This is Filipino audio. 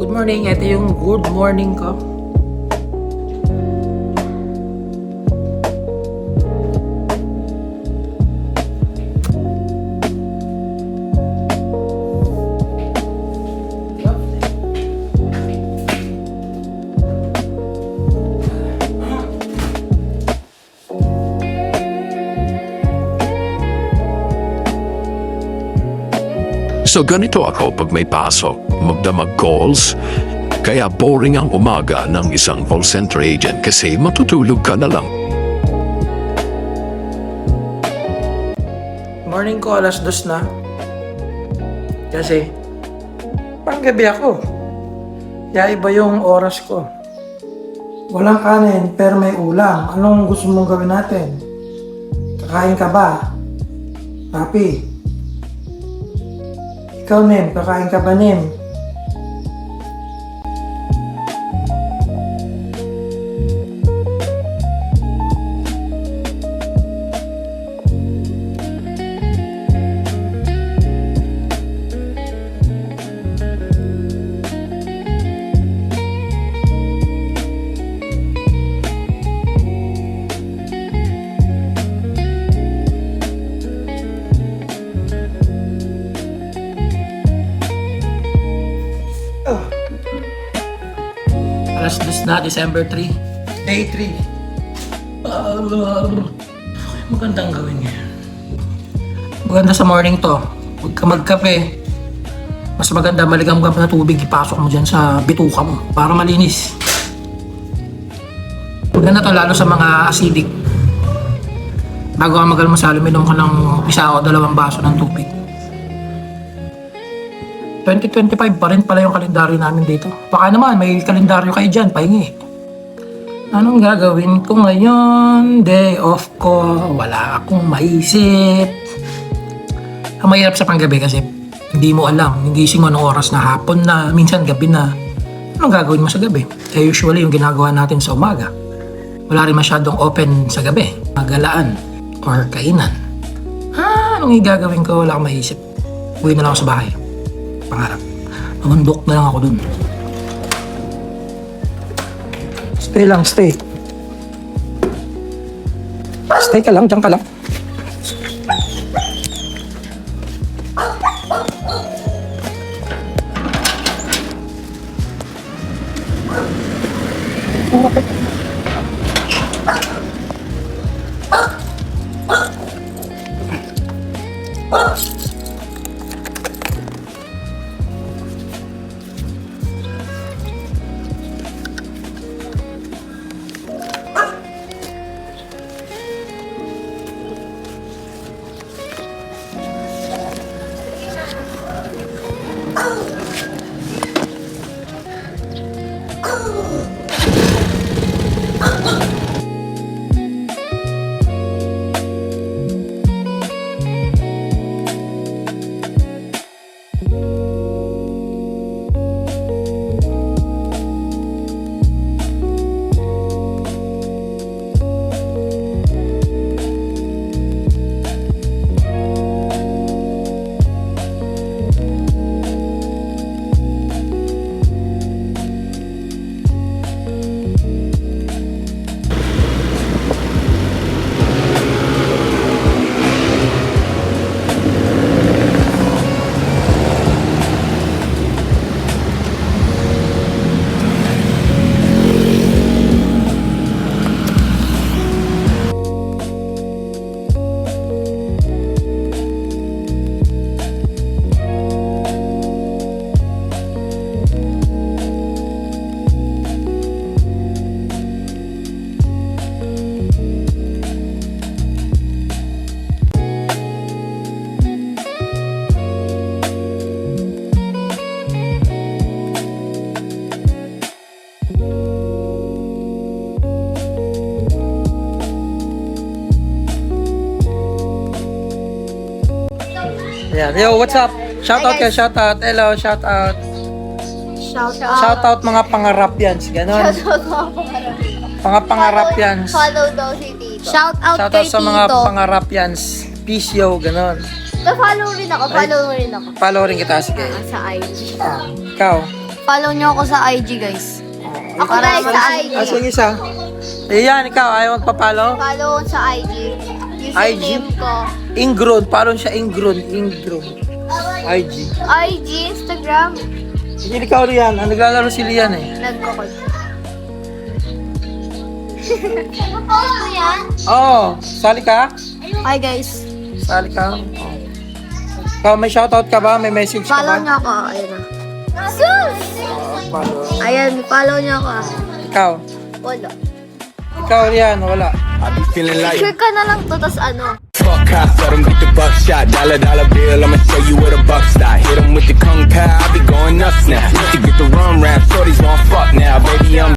Good morning, ito yung good morning ko. So ganito ako pag may pasok, magdamag calls. Kaya boring ang umaga ng isang call center agent kasi matutulog ka na lang. Morning ko, 2:00 na. Kasi, panggabi ako. Kaya iba yung oras ko. Walang kanin, pero may ulam. Anong gusto mong gawin natin? Kakain ka ba? Papi. Ikaw, Nem, kakain ka ba, Nem? Alas 2 na, December 3. Day 3. Magandang gawin ngayon. Maganda sa morning to. Huwag ka magkape. Mas maganda, maligam-gam na tubig, ipasok mo dyan sa bituka mo para malinis. Maganda to lalo sa mga acidic. Bago ka magalmasal, minom ka ng 1 o 2 baso ng tubig. 2025 pa rin pala yung kalendaryo namin dito. Baka naman may kalendaryo kayo dyan, pahingi. Anong gagawin ko ngayon? Day off ko, wala akong maisip. Ang mahirap sa panggabi kasi hindi mo alam, hindi gising mo anong oras na, hapon na, minsan gabi na. Anong gagawin mo sa gabi? Eh usually yung ginagawa natin sa umaga. Wala rin masyadong open sa gabi. Magalaan or kainan. Anong gagawin ko? Wala akong maisip. Uwi na lang ako sa bahay. Pangarap. Mamundok na lang ako dun. Stay lang, stay. Stay ka lang, dyan ka lang. Ayan. Yo, what's up? Shout out kayo, shout out. Hello, shout out. Shout out mga pangarapyans. Ganon. Mga pangarapyans. Follow daw si Tito. Shout out Shout kay out sa Tito. mga pangarapyans. Peace yo, ganon. Follow rin ako. Follow mo rin ako. Follow rin kita, sige. Sa IG. Ikaw, Follow nyo ako sa IG, guys. Ako guys sa IG. Asing isa. Ayan, ikaw, ayaw magpapalo? Follow sa IG. Username ko. Ingron, parang siya Ingron. IG. IG, Instagram. Hindi ikaw Rian, naglalaro si Rian eh. Nagkukod. Nag-post mo yan? Oo, sali ka? Hi, guys. Sali ka? Ikaw, may shoutout ka ba? May message ka Follow ba? nyo ako. Ayan na. Sus! Follow. Ayan, follow nyo ako. Ikaw. Wala. Ikaw Rian, wala. I be feeling like Sure ka na lang to, tas ano. fuck cops, let 'em get the buckshot. Dollar bill, I'ma show you where the buck stop. Hit 'em with the kung pao, I be going nuts now. To get the rum rap, shorties won't fuck now, baby. I'm